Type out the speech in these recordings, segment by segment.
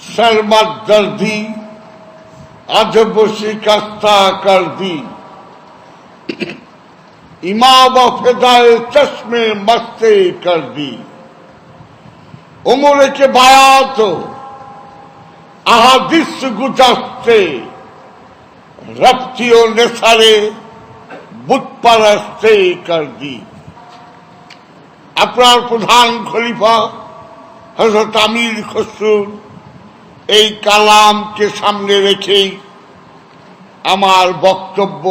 सरमत दर्दी अजब शिकस्ता कर दी इमाम फिदाए चश्मे मस्ते कर दी उम्र के बायात अहादिस गुजरते रफ्ती और नेसारे बुत परस्ते कर दी। अपना प्रधान खलीफा हजरत आमिर खसरू এই কালামকে সামনে রেখেই আমার বক্তব্য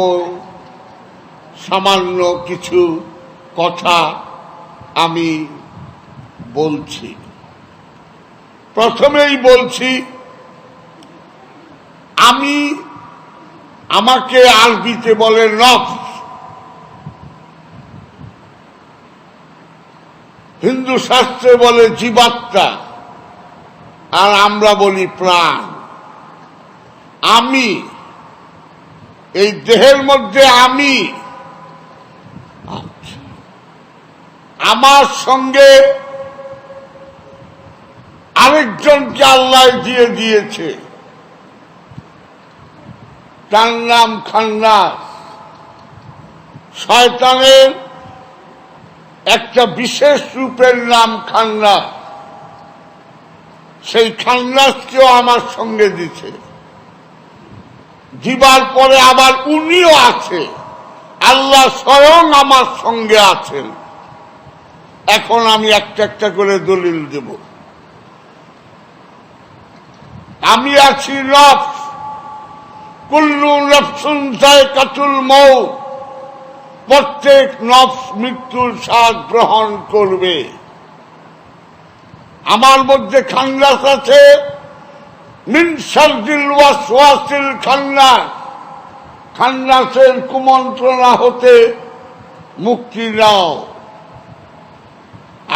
সামান্য কিছু কথা আমি বলছি। প্রথমেই বলছি, আমাকে আরবিতে বলে নফস, হিন্দু শাস্ত্রে বলে জীবাত্মা, আর আমরা বলি প্রাণ। আমি এই দেহের মধ্যে আমার সঙ্গে আরেকজনকে আল্লাহ দিয়ে দিয়েছে, তার নাম খান্নাস। শয়তানের একটা বিশেষ রূপের নাম খান্নাস। সেই খান্নাসকেও আমার সঙ্গে দিছে, দিবার পরে আবার উনিও আছে, আল্লাহ স্বয়ং আমার সঙ্গে আছেন। এখন আমি একটা একটা করে দলিল দেব। আমি আছি নফস, কুল্লু নফসুন যায়কাতুল মউত, প্রত্যেক নফস মৃত্যুর স্বাদ গ্রহণ করবে। আমার মধ্যে খান্নাস আছে, মিন শাররিল ওয়াসওয়াসিল খান্নাস, খান্নাসের কুমন্ত্রণা হতে মুক্তি নাও।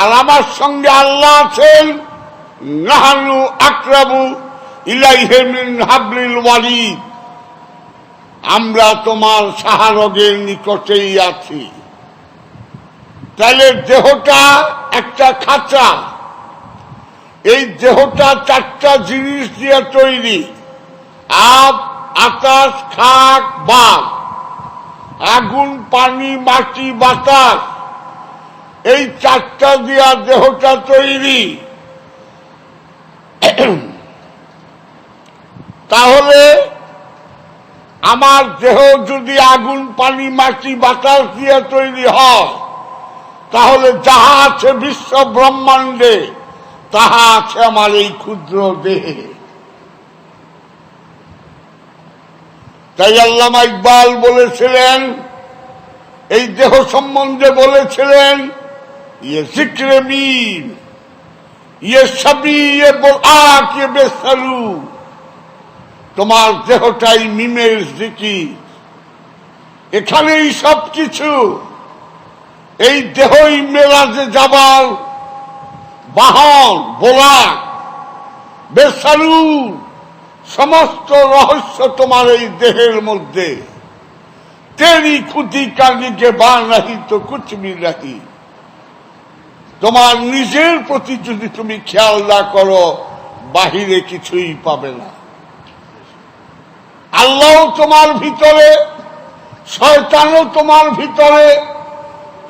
আর আমার সঙ্গে আল্লাহ আছেন, নাহানু আকরাবু ইলাইহি মিন হাবলিল ওয়ারিদ, আমরা তোমার শাহরগের নিকটেই আছি। তাহলে দেহটা একটা খাঁচা, এই দেহটা চারটা জিনিস দিয়ে তৈরি, আপ, আকাশ, খাক, বাদ, আগুন, পানি, মাটি, বাতাস, এই চারটা দিয়া দেহটা তৈরি। তাহলে আমার দেহ যদি আগুন, পানি, মাটি, বাতাস দিয়ে তৈরি হয়, তাহলে যাহা আছে বিশ্ব ব্রহ্মাণ্ডে তাহা আছে আমার এই ক্ষুদ্র দেহে। তাই আল্লামা ইকবাল বলেছিলেন, এই দেহ সম্বন্ধে বলেছিলেন, ইয়ে জিক্রে মিম, ইয়ে সবই ইয়ে বোরআক ইয়ে বেসালু, তোমার দেহটাই মিমের জিকির, এখানেই সবকিছু। এই দেহই মেরাজে যাবার বাহন, বোরাক, বেসালু, সমস্ত রহস্য তোমার এই দেহের মধ্যে। তেরি খুদি কানিকে বা নাহি তো কুছ ভি নাহি, তোমার নিজের প্রতি যদি তুমি খেয়াল না করো, বাহিরে কিছুই পাবে না। আল্লাহ তোমার ভিতরে, শয়তানও তোমার ভিতরে,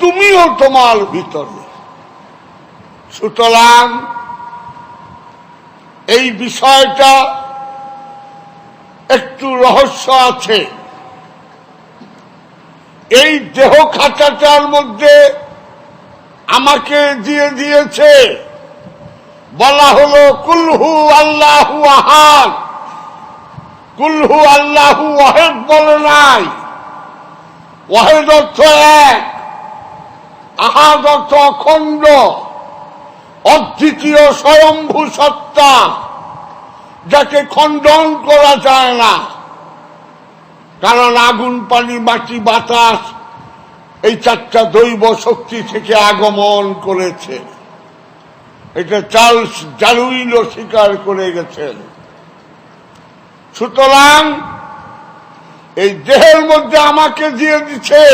তুমিও তোমার ভিতরে। সুতরাং এই বিষয়টা একটু রহস্য আছে। এই দেহ খাঁচাটার মধ্যে আমাকে দিয়ে দিয়েছে, বলা হলো কুলহু আল্লাহু আহাদ। কুলহু আল্লাহু ওয়াহিদ বলে নাই, ওয়াহিদ অর্থ এক, আহাদ অর্থ অখণ্ড, অদ্বিতীয় স্বয়ম্ভু সত্তা, যাকে খণ্ডন করা যায় না। কারণ আগুন, পানি, মাটি, বাতাস এই চারটা দৈব শক্তি থেকে আগমন করেছে, এটা চার্লস ডারউইনও স্বীকার করে গেছেন। সুতরাং এই দেহের মধ্যে আমাকে দিয়ে দিচ্ছে,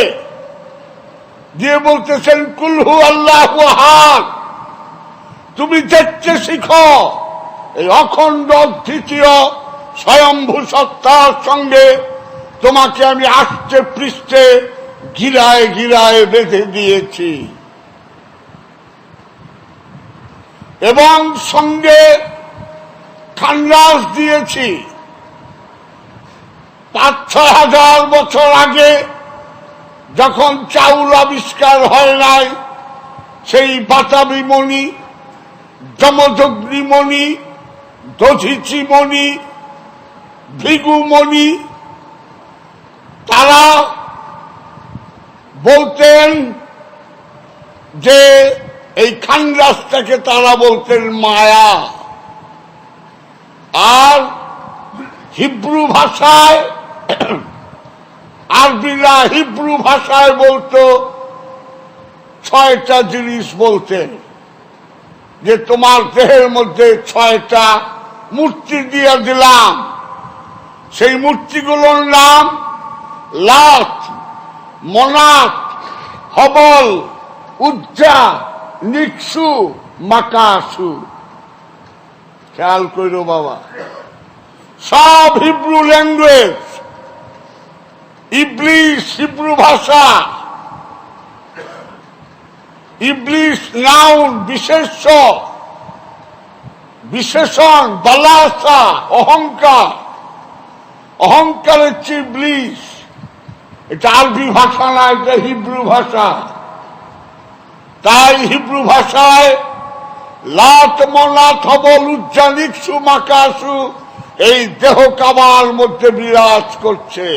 দিয়ে বলতেছেন কুলহু আল্লাহু আহাদ, তুমি দেখতে শিখো, এই অখণ্ড দ্বিতীয় স্বয়ম্ভূ সত্তার সঙ্গে তোমাকে আমি আষ্টে পৃষ্ঠে গিরায় গিরায় বেঁধে দিয়েছি এবং সঙ্গে খান্ডাস দিয়েছি। ৫-৬ হাজার বছর আগে যখন চাউল আবিষ্কার হয় নাই, সেই বাতাবি মণি, যমযগ্নি মণি, দধিচি মণি, ভৃগুমণি, তারা বলতেন যে এই খান্ডাসটাকে তারা বলতেন মায়া। আর হিব্রু ভাষায়, আরবিরা হিব্রু ভাষায় বলতো 6টা জিনিস বলতেন, যে তোমার দেহের মধ্যে 6টা মূর্তি দিয়ে দিলাম। সেই মূর্তিগুলোর নাম লাত, মনাত, হবল, উজ্জা, নিকসু, মাকাসু। খেয়াল করো বাবা, সব হিব্রু ল্যাঙ্গুয়েজ। ইবলিস হিব্রু ভাষা, ইবলিস নাউন বিশেষ্য, বিশেষণ বালাসা, অহংকার, অহংকারের চেয়ে ইবলিস। এটা আরবি ভাষা না, এটা হিব্রু ভাষা। তাই হিব্রু ভাষায় লাত, মনাত, হবল, উজ্জা, নিকসু, মাকাসু এই দেহ কাবার মধ্যে বিরাজ করছে,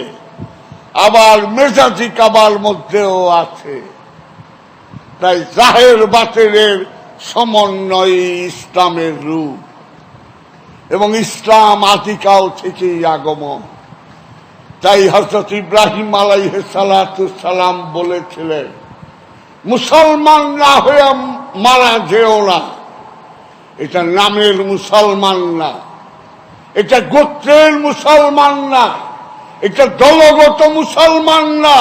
আবার মেজাজি কাবার মধ্যেও আছে। তাই জাহের বাতেনের সমন্বয় ইসলামের রূপ, এবং ইসলাম আদিকাল থেকেই আগমন। তাই হযরত ইব্রাহিম আলাইহিস সালাম বলেছিলেন, মুসলমান না হয়ে মারা যেও না। এটা নামের মুসলমান না, এটা গোত্রের মুসলমান না, এটা দলগত মুসলমান না।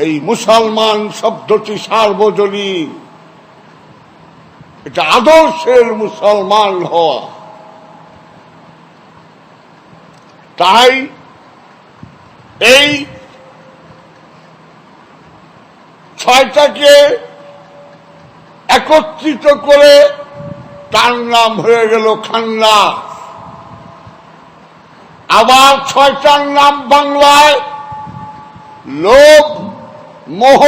এই মুসলমান শব্দটি সার্বজনীন, এটা আদর্শের মুসলমান হওয়া। তাই এই 6টাকে একত্রিত করে তার নাম হয়ে গেল খান্ডাস। আবার 6টার নাম বাংলায় লোভ, মোহ,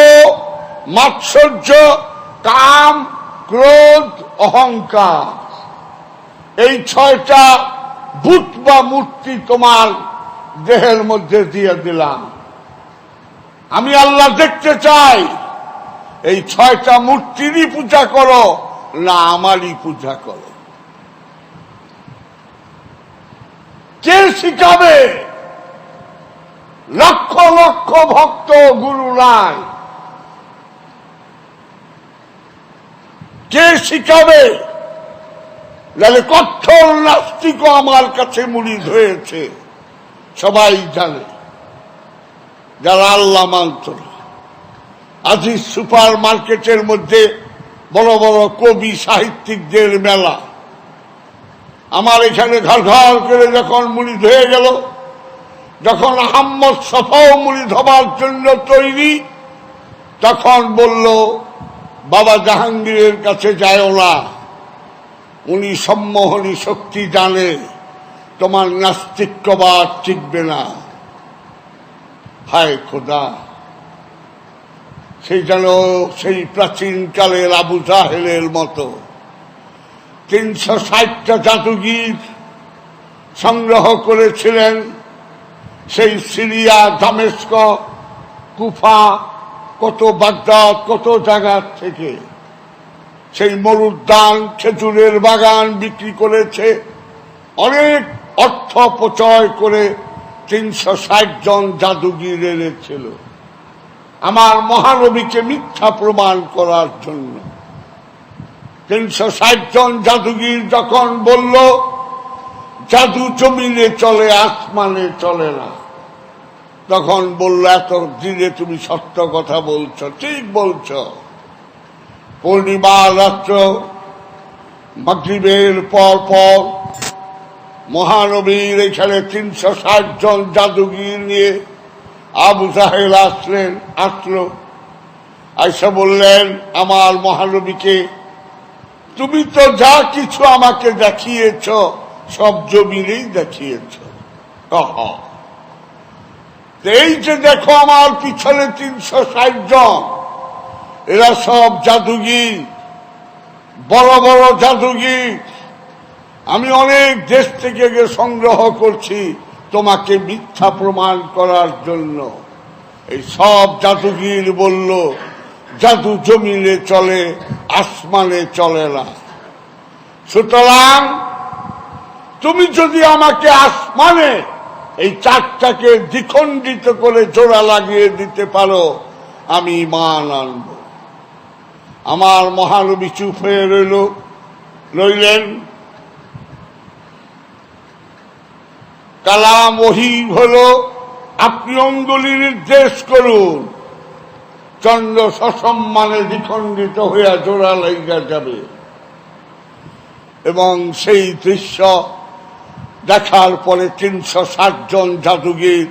মাৎসর্য, কাম, ক্রোধ, অহংকার। এই 6টা ভূত বা মূর্তি তোমার দেহের মধ্যে দিয়ে দিলাম। আমি আল্লাহ দেখতে চাই এই 6টা মূর্তিরই পূজা করো না আমারই পূজা করো। কে শিখাবে? লক্ষ লক্ষ ভক্ত, গুরু নাই। কে শিখাবে? যাহলে কঠোর নাস্তিকও আমার কাছে মুরিদ হয়েছে, সবাই জানে, যারা আল্লাহ মানত না। আজিজ সুপার মার্কেটের মধ্যে বড় বড় কবি সাহিত্যিকদের মেলা। আমার এখানে ঘর ঘর করে যখন মুরিদ হয়ে গেল, যখন আহম্মদ সফাও মুরিদ হবার জন্য তৈরি, তখন বলল, বাবা জাহাঙ্গীরের কাছে যাও না, উনি সম্মোহনী শক্তি জানে, তোমার নাস্তিক্যবাদ টিকবে না। হায় খোদা, সেই যেন সেই প্রাচীন কালের আবু জাহেলের মতো 360টা জাদুগির সংগ্রহ করেছিলেন সেই সিরিয়া, দামেস্ক, কুফা, কত বাগদাদ, কত জায়গা থেকে। সেই মরুদ্যান, খেজুরের বাগান বিক্রি করেছে, অনেক অর্থ অপচয় করে 360 জন জাদুগির এনেছিল আমার মহানবীকে মিথ্যা প্রমাণ করার জন্য। 360 জন জাদুগির যখন বলল জাদু জমিনে চলে, আসমানে চলে না, তখন বলল, এত দিনে তুমি সত্য কথা বলছো, ঠিক বলছো। পূর্ণিমা রাত্র মাগরিবের পর মহানবীর এখানে 360 জন জাদুগির নিয়ে আবু জাহেল আসলো আয়েশা বললেন, আমার মহানবীকে তুমি তো যা কিছু আমাকে দেখিয়েছ সব জমিনেই দেখিয়েছ। এই যে দেখো আমার পিছনে 360 জন, এরা সব জাদুগির, বড় বড় জাদুগির। আমি অনেক দেশ থেকে সংগ্রহ করছি তোমাকে মিথ্যা প্রমাণ করার জন্য। এই সব জাদুগির বলল, জাদু জমিনে চলে, আসমানে চলে না। সুতরাং তুমি যদি আমাকে আসমানে এই চারটাকে দ্বিখণ্ডিত করে জোড়া লাগিয়ে দিতে পারো, আমি ঈমান আনব। আমার মহানবী চুপ হয়ে রইলেন। কালাম ওহী হলো, আপনি অঙ্গুলি নির্দেশ করুন, চন্দ্র সসম্মানে দ্বিখণ্ডিত হইয়া জোড়া লাইগা যাবে। এবং সেই দৃশ্য দেখার পরে 360 জন জাদুগির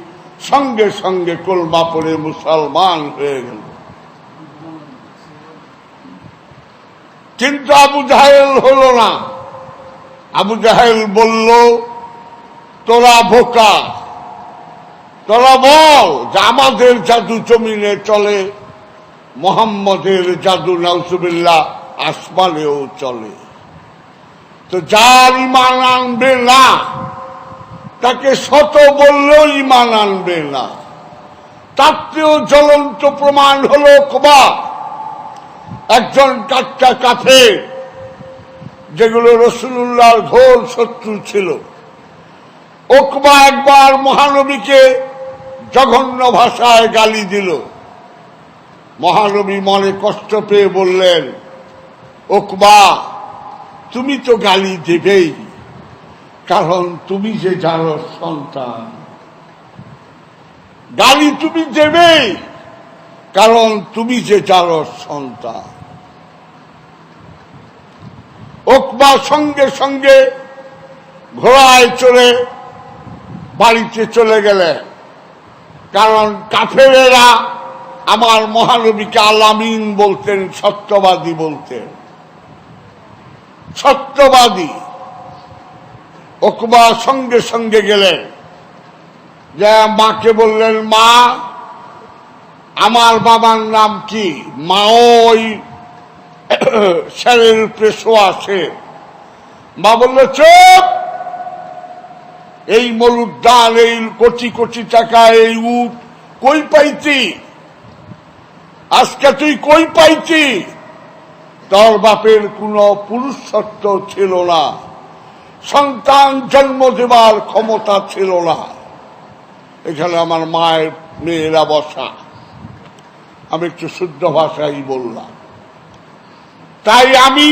সঙ্গে সঙ্গে কলমা পড়ে মুসলমান হয়ে গেল। কিন্তু আবু জাহেল হলো না। আবু জাহেল বলল, তোরা বোকা, তোরা বল যে আমাদের জাদু জমিনে চলে, মোহাম্মদের জাদু নাউজুবিল্লাহ আসমানেও চলে। তো যার ঈমান আনবে না তাকে শত বললেও ঈমান আনবে না। তার চেয়েও জ্বলন্ত প্রমাণ হলো উকবা, একজন কাট্টা কাফের, যেগুলো রাসূলুল্লাহর ঘোর শত্রু ছিল। উকবা একবার মহানবীকে জঘন্য ভাষায় গালি দিল। মহানবী মনে কষ্ট পেয়ে বললেন, উকবা তুমি তো গালি দেবেই, কারণ তুমি যে যার সন্তান। গালি তুমি দেবেই, কারণ তুমি যে যার সন্তান। উকবা সঙ্গে সঙ্গে ঘোড়ায় চড়ে বাড়িতে চলে গেলেন, কারণ কাফেরেরা আমার মহানবীকে আল-আমিন বলতেন, সত্যবাদী বলতেন, সত্যবাদী। উকবা সঙ্গে সঙ্গে গেলেন, যে মাকে বললেন, মা আমার বাবার নাম কি? মা ওই শেরের উপরে শোয়া আছে। মা বলল, চুপ, এই মরুদ্যান, এই কোটি কোটি টাকা, এই উট কই পাইতি? আজকে তুই কই পাইতি? তোর বাপের কোনো পুরুষত্ব ছিল না, সন্তান জন্ম দেবার ক্ষমতা ছিল না। এখানে আমার মায়ের মেয়েরা বসা, আমি একটু শুদ্ধ ভাষাই বললাম। তাই আমি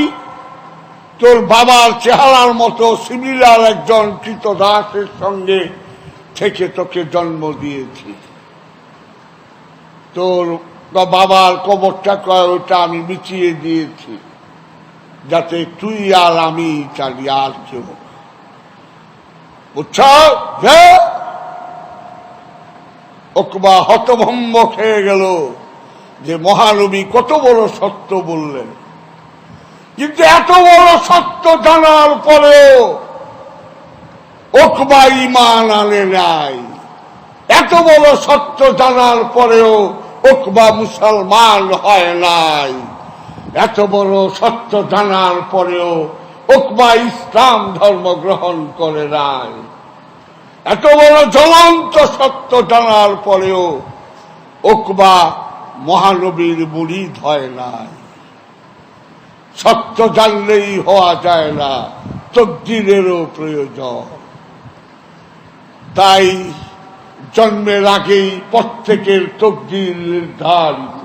তোর বাবার চেহারার মতো সিমিলার একজন কৃতদাসের সঙ্গে থেকে তোকে জন্ম দিয়েছি। তোর বাবার কবরটা কয়, ওটা আমি মিটিয়ে দিয়েছি, যাতে তুই আর আমি জানি, আর কেউ। বুঝছ? উকবা হতভম্ব খেয়ে গেল যে মহানবী কত বড় সত্য বললেন। কিন্তু এত বড় সত্য জানার পরেও উকবা ঈমান আনে নাই। এত বড় সত্য জানার পরেও উকবা মুসলমান হয় নাই। এত বড় সত্য জানার পরেও উকবা ইসলাম ধর্ম গ্রহণ করে নাই। এত বড় জ্বলন্ত সত্য জানার পরেও উকবা মহানবীর মুরিদ হয় নাই। সত্য জানলেই হওয়া যায় না, তকদীরেরও প্রয়োজন। তাই জন্মের আগেই প্রত্যেকের তকদীর নির্ধারিত।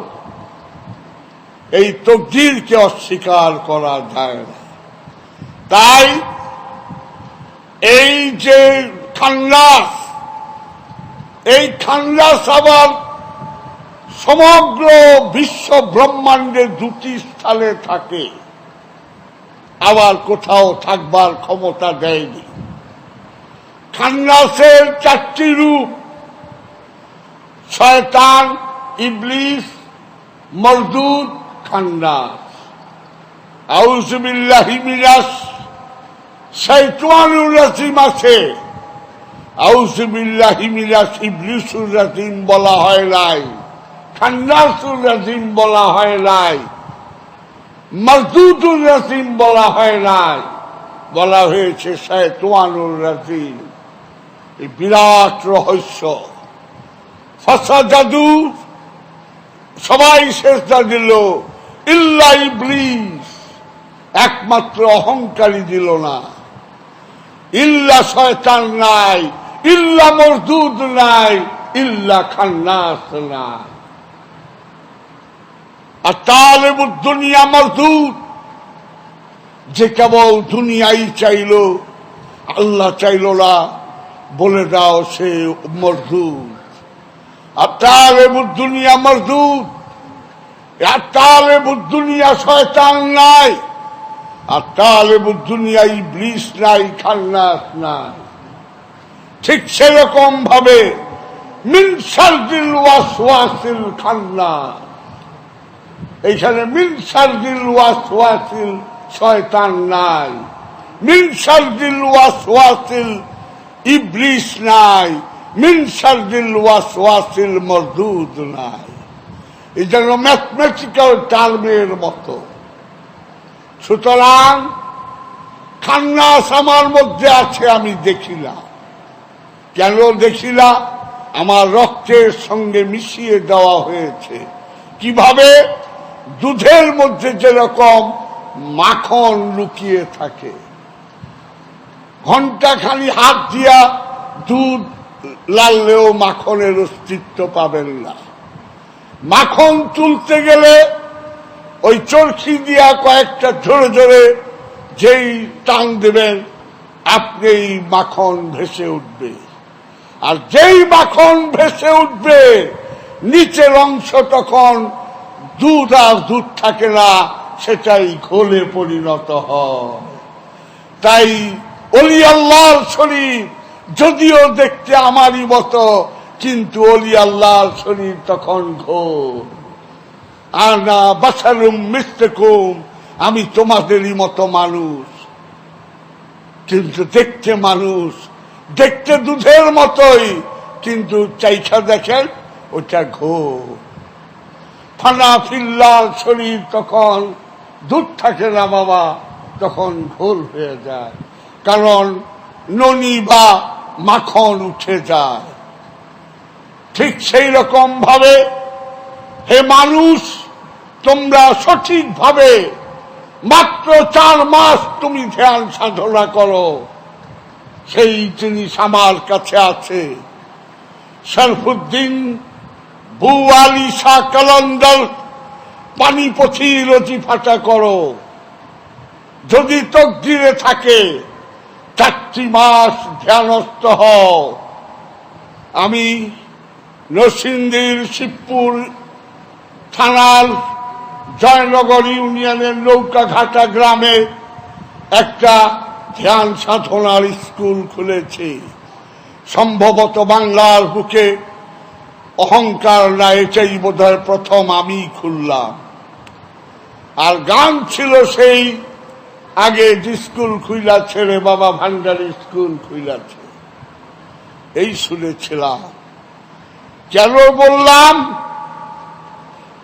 এই তকদীরকে অস্বীকার করা যায় না। তাই এই যে খান্নাস, এই খান্নাস আবার সমগ্র বিশ্ব ব্রহ্মাণ্ডে দুটি স্থানে থাকে। আবার কোথাও থাকবার ক্ষমতা দেয়নি। খান্নাসের 4টি রূপ, শয়তান, ইবলিস, মরদুদ, খান্নাস। আউযু বিল্লাহি মিনাশ শাইতানির রাজিম আছে, আউযু বিল্লাহি মিনাশ ইবলিসুর রাজিম বলা হয় নাই, খান্নাসুর রাজিম বলা হয় নাই, মরদুদুর রাজিম বলা হয় নাই, বলা হয়েছে শাইতানুর রাজিম। এই বিরাট রহস্য। ফাসাজাদু, সবাই সিজদা দিল, ইল্লা ইবলিস, একমাত্র অহংকারী দিল না। ইল্লা শয়তান নাই, ইল্লা মরদুদ নাই, ইল্লা খান্নাস নাই। আর তালেবুদ দুনিয়া মরদুদ, যে কেবল দুনিয়াই চাইল, আল্লাহ চাইল না, বলে দাও সে মরদুদ। আর তালেবুদ দুনিয়া মরদুদ, আর তালেবুদ দুনিয়া শয়তান নাই, আর তালেবুদ দুনিয়া ইবলিস নাই, খান্নাস নাই। ঠিক সেরকম ভাবে মিন শাররিল ওয়াসওয়াসিল খান্নাস, এইখানে মিন শাররিল ওয়াসওয়াসিল শয়তান নাই, মিন শাররিল ওয়াসওয়াসিল ইবলিস নাই, মিন শাররিল ওয়াসওয়াসিল মরদুদ নাই। এই যেন ম্যাথমেটিক্যাল টার্মের মতো। সুতরাং খান্নাস আমার মধ্যে আছে, আমি দেখি না। কেন দেখি না? আমার রক্তের সঙ্গে মিশিয়ে দেওয়া হয়েছে। কিভাবে? দুধের মধ্যে যেরকম মাখন লুকিয়ে থাকে, ঘন্টাখানি হাত দিয়া দুধ লাললেও মাখনের অস্তিত্ব পাবেন না। মাখন তুলতে গেলে ওই চরখি দিয়া কয়েকটা জোরে জোরে যেই টান দেবেন, আপনি মাখন ভেসে উঠবে। আর যেই মাখন ভেসে উঠবে, নিচের অংশ তখন দুধ আর দুধ থাকে না, সেটাই ঘোলে পরিণত হয়। তাই অলি আল্লাহর শরীর যদিও দেখতে আমারই মতো, কিন্তু অলি আল্লাহর শরীর তখন ঘোর। আনা বাশারুম মিসলুকুম, আমি তোমাদেরই মতো মানুষ, কিন্তু দেখতে মানুষ, দেখতে দুধের মতোই, কিন্তু চাইখা দেখেন ওটা ঘোর। ফানা ফিল্লার শরীর তখন দুধ থাকে না বাবা, তখন ঘোর হয়ে যায়, কারণ ননি বা মাখন উঠে যায়। ঠিক সেই রকম ভাবে হে মানুষ, তোমরা সঠিকভাবে মাত্র 4 মাস তুমি ধ্যান সাধনা করো, সেই জিনিস আমার কাছে আছে। শরফুদ্দিন বু আলী শাহ কলন্দর পানিপথি রজিফাটা করো, যদি তকদিরে থাকে 4টি মাস ধ্যানস্থ হও। আমি নরসিংদীর শিবপুর থানার জয়নগর ইউনিয়নের নৌকাঘাটা গ্রামে একটা ধ্যান সাধনার স্কুল খুলেছি। সম্ভবত বাংলার বুকে অহংকার না, এটাই বোধহয় প্রথম আমি খুললাম। আর গান ছিল সেই আগে যে স্কুল খুইলা ছেড়ে বাবা ভান্ডারি স্কুল খুইলাছে, এই শুনেছিলাম। কেন বললাম?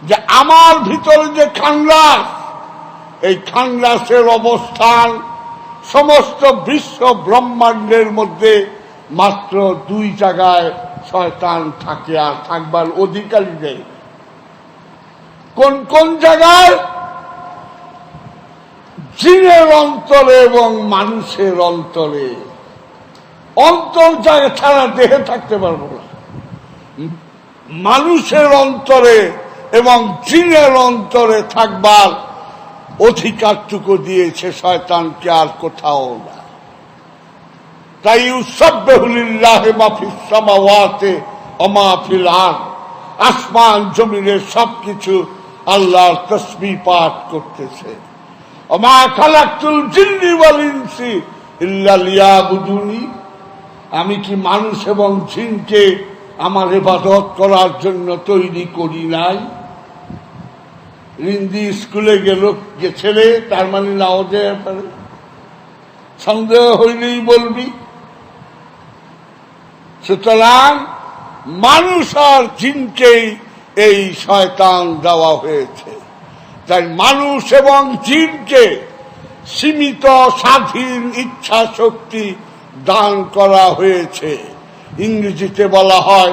যে আমার ভিতরে যে খান্নাস, এই খান্নাসের অবস্থান সমস্ত বিশ্ব ব্রহ্মাণ্ডের মধ্যে মাত্র 2 জায়গায় শয়তান থাকে, আর থাকবার অধিকারী নেই। কোন কোন জায়গায়? জিনের অন্তরে এবং মানুষের অন্তরে। অন্তর জায়গা ছাড়া দেহে থাকতে পারবো না। মানুষের অন্তরে এবং জিনের অন্তরে থাকবার অধিকারটুকু দিয়েছে শয়তানকে, আর কোথাও না। তাই ইউসাব্বিহু লিল্লাহি মা ফিস সামাওয়াতি ওয়া মা ফিল আরদ, আসমান জমিনের সবকিছু আল্লাহর তাসবিহ পাঠ করতেছে। ওমা খালাকতুল জিন্নি ওয়াল ইনসি ইল্লা লিয়াবুদুনি, আমি কি মানুষ এবং জিনকে আমার ইবাদত করার জন্য তৈরি করি নাই? রিন্দি স্কুলে গেছিলে, তার মানে নাও যেতে পারে, সন্দেহ হইলেই বলবি। সুতরাং মানুষ আর জিনকেই এই শয়তান দেওয়া হয়েছে। তাই মানুষ এবং জিনকে সীমিত স্বাধীন ইচ্ছা শক্তি দান করা হয়েছে। ইংরেজিতে বলা হয়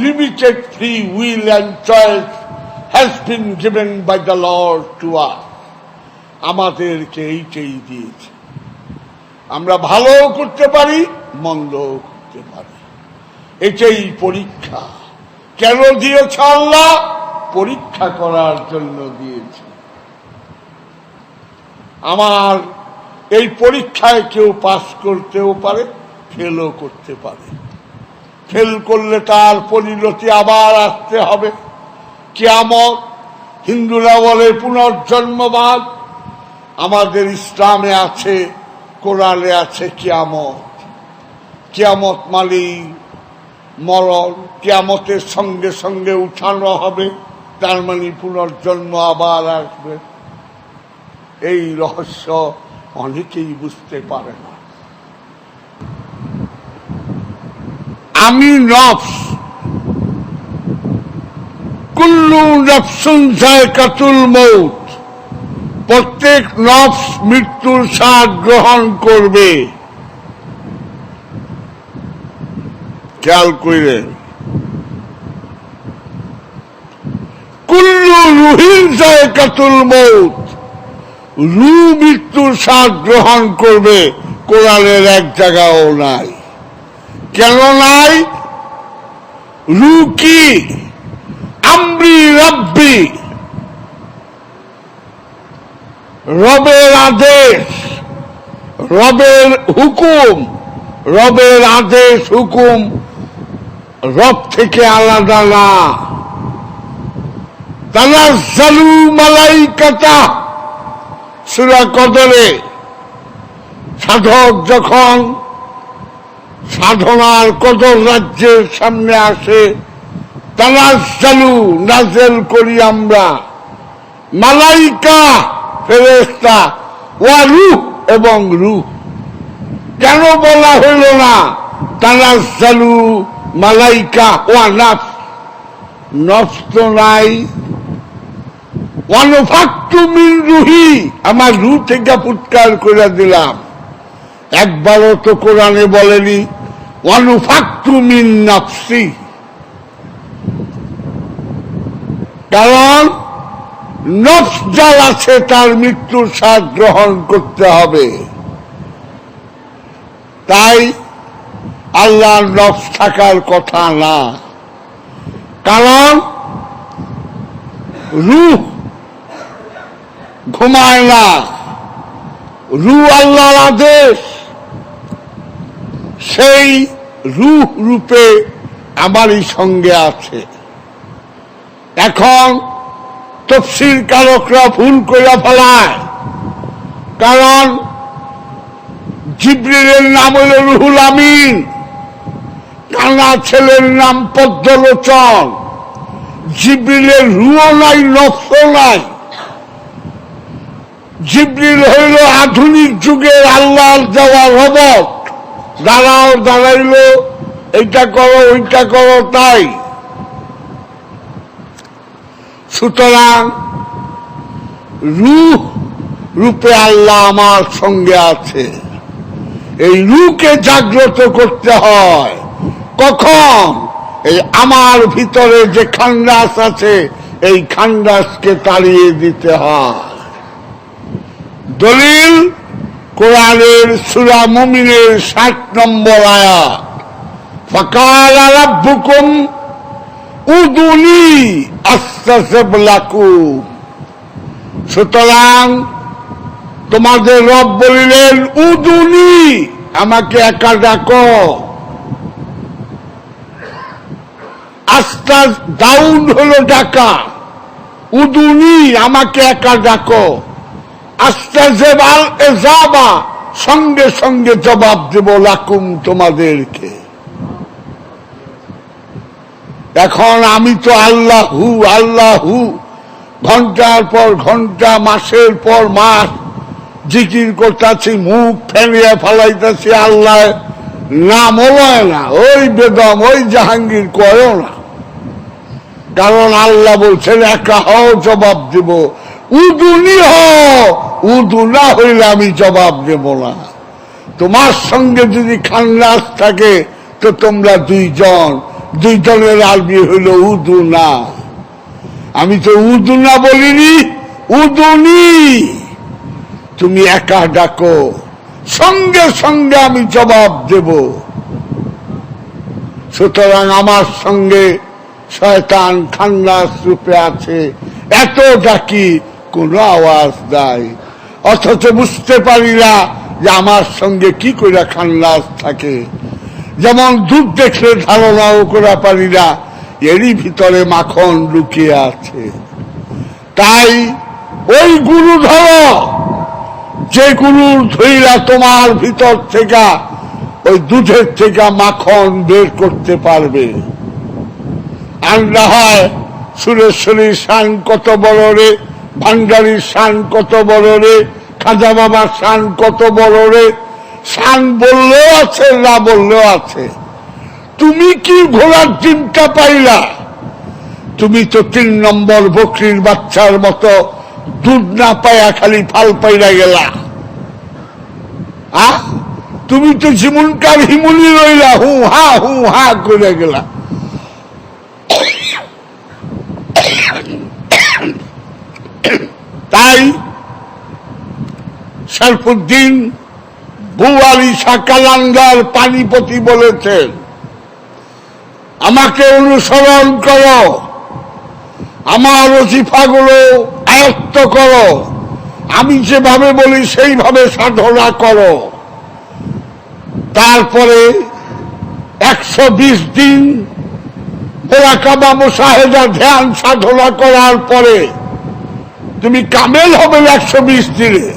limited free will and choice has been given by the lord to us. আমাদেরকে এইটাই দিয়েছে, আমরা ভালোও করতে পারি, মন্দও করতে পারি। এটাই পরীক্ষা। কেন দিয়েছে আল্লাহ? পরীক্ষা করার জন্য দিয়েছে। আমার এই পরীক্ষায় কেউ পাস করতেও পারে, ফেলও করতে পারে। ফেল করলে তার পরিণতি আবার আসতে হবে, কিয়ামত। হিন্দুরা বলে পুনর্জন্মবাদ, আমাদের ইসলামে আছে, কোরআনে আছে কিয়ামত। কিয়ামত মানে মরণ, কিয়ামতের সঙ্গে সঙ্গে উঠানো হবে, তার মানে পুনর্জন্ম আবার আসবে। এই রহস্য অনেকেই বুঝতে পারে না। আমি নফস, কুল্লু নফসুন যায়কাতুল মউত, প্রত্যেক নফস মৃত্যুর স্বাদ গ্রহণ করবে। খেয়াল করেন, কুল্লু রুহিন যায়কাতুল মউত, রু মৃত্যুর স্বাদ গ্রহণ করবে। কোরআনের এক জায়গাও নাই। কেন নাই? রু কি? আমরি রব্বি, রবের আদেশ, রবের হুকুম। রবের আদেশ হুকুম রব থেকে আলাদা না। তানাজ্জালু মালাইকাতা, সূরা কদরে সাধক যখন সাধনার কদর রাজ্যের সামনে আসে, তানাজ্জালু নাজেল করি আমরা, মালাইকা ফেরেশতা, ওয়া রূহ এবং রূহ। কেন বলা হইল না তানাজ্জালু মালাইকা ওয়া নফস? নফস তো নাই। ওয়ানুফাক্তু মিন রুহি, আমার রূহ থেকে ফুৎকার করে দিলাম। একবারও তো কোরআনে বলেনি ওয়ানুফাক্তু মিন নফসি। কারণ নফস যার আছে তার মৃত্যুর স্বাদ গ্রহণ করতে হবে। তাই আল্লাহর নফস থাকার কথা না। কারণ রূহ ঘুমায় না, রূহ আল্লাহর আদেশ। সেই রূহ রূপে আমারই সঙ্গে আছে। এখন তাফসীর কারকরা ভুল করে ফেলায়, কারণ জিবরিলের নাম হল রুহুল আমিন, কানা ছেলের নাম পদ্মলোচন। জিবরিলের রুহও নাই, নফসও নাই। জিবরিল হইল আধুনিক যুগের আল্লাহর দেওয়া রবট। দাঁড়াইল, এইটা করো ওইটা করো, তাই। সুতরাং রূহ রূপে আল্লাহ আমার সঙ্গে আছে। এই রূহকে জাগ্রত করতে হয়। কখন? এই আমার ভিতরে যে খান্ডাস আছে, এই খান্ডাসকে তাড়িয়ে দিতে হয়। দলিল কোরআনের সূরা মুমিনের 60 নম্বর আয়াত, ফাকালা রাব্বুকুম উদুনি আস্তাজিব লাকুম। সুতরাং তোমাদের রব বলিলেন উদুনি, আমাকে একা ডাকো। আস্তা ডাউন হলো ডাকা, উদুনি আমাকে একা ডাকো, আস্তাজেবাল এজাবা, সঙ্গে সঙ্গে জবাব দেব লাকুম, তোমাদেরকে। এখন আমি তো আল্লাহু আল্লাহু ঘন্টার পর ঘন্টা, মাসের পর মাস জিকির করতেছি, মুখ ফেলিয়ে ফেলাইতেছি, আল্লাহ নাম লয় না, ওই বেদম ওই জাহাঙ্গীর করেও না। কারণ আল্লাহ বলছেন একা হও, জবাব দেব। উদুনি উদু না হইলে আমি জবাব দেব না। তোমার সঙ্গে যদি খান্নাস থাকে তো তোমরা দুইজনের আরবি হইল উদু না। আমি তো উদু না বলিনি, উদুনি। তুমি একা ডাকো, সঙ্গে সঙ্গে আমি জবাব দেব। সুতরাং আমার সঙ্গে শয়তান খান্নাস রূপে আছে, এত ডাকি কোনো আওয়াজ নাই, অথচ বুঝতে পারি না যে আমার সঙ্গে কি করে খান্নাস থাকে। যেমন দুধ দেখলে ধারণাও করা পারি না এরই ভিতরে মাখন লুকিয়ে আছে। তাই ওই গুরু ধরো, যে গুরুর ধইরা তোমার ভিতর থেকে ওই দুধের থেকে মাখন বের করতে পারবে। আর না হয় সুরেশ্বরীর শান কত বড় রে, ভান্ডারীর শান কত বড় রে, খাজা বাবার শান কত বড় রে, শান বললেও আছে, না বললেও আছে। তুমি কি ঘোড়ার ডিমটা পাইলা? তুমি তো 3 নম্বর বকরির বাচ্চার মতো দুধ না পাইয়া খালি ফাল পাইরা গেলা। তুমি তো জীবনকার হিমুলি রইলা, হু হা করে গেলা। তাই শরফুদ্দিন বুয়ালি শাকালাঙ্গার পানিপতি বলেছেন, আমাকে অনুসরণ করো, আমার ওজিফাগুলো আয়ত্ত করো, আমি যেভাবে বলি সেইভাবে সাধনা করো। তারপরে 120 দিন মোরাকাবা মুশাহেদা ধ্যান সাধনা করার পরে তুমি কামেল হবে 120 দিনে।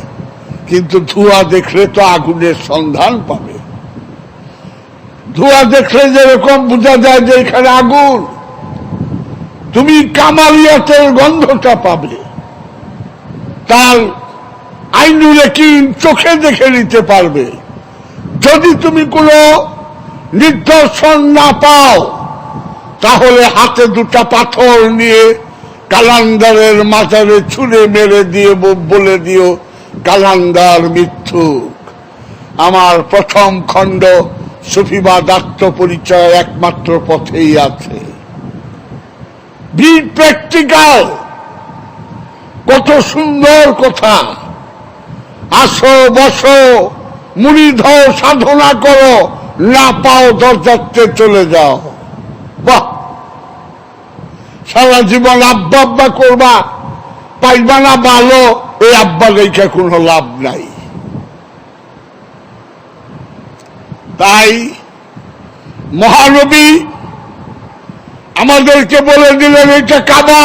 কিন্তু ধোঁয়া দেখলে তো আগুনের সন্ধান পাবে। ধোঁয়া দেখলে যেরকম বোঝা যায় যে এখানে আগুন, তুমি কামালিয়াতের গন্ধটা পাবে। তার আইনুল ইয়াকিন চোখে দেখে নিতে পারবে। যদি তুমি কোনো নিদর্শন না পাও, তাহলে হাতে 2টা পাথর নিয়ে কালান্দারের মাজারে ছুঁড়ে মেরে দিয়ে বলে দিও, কালান্দার মিথ্যুক। আমার প্রথম খণ্ড সুফিবাদ আত্মপরিচয় একমাত্র পথেই আছে। বি প্র্যাকটিক্যাল, কত সুন্দর কথা। আসো, বসো, মুরিদ হও, সাধনা করো, না পাও দরজাতে চলে যাও। বাহ, সারা জীবন আব্বা আব্বা করবা, পাইবা না ভালো, এই আব্বা রেখে কোনো লাভ নাই। তাই মহানবী আমাদেরকে বলে দিলেন এটা কাবা,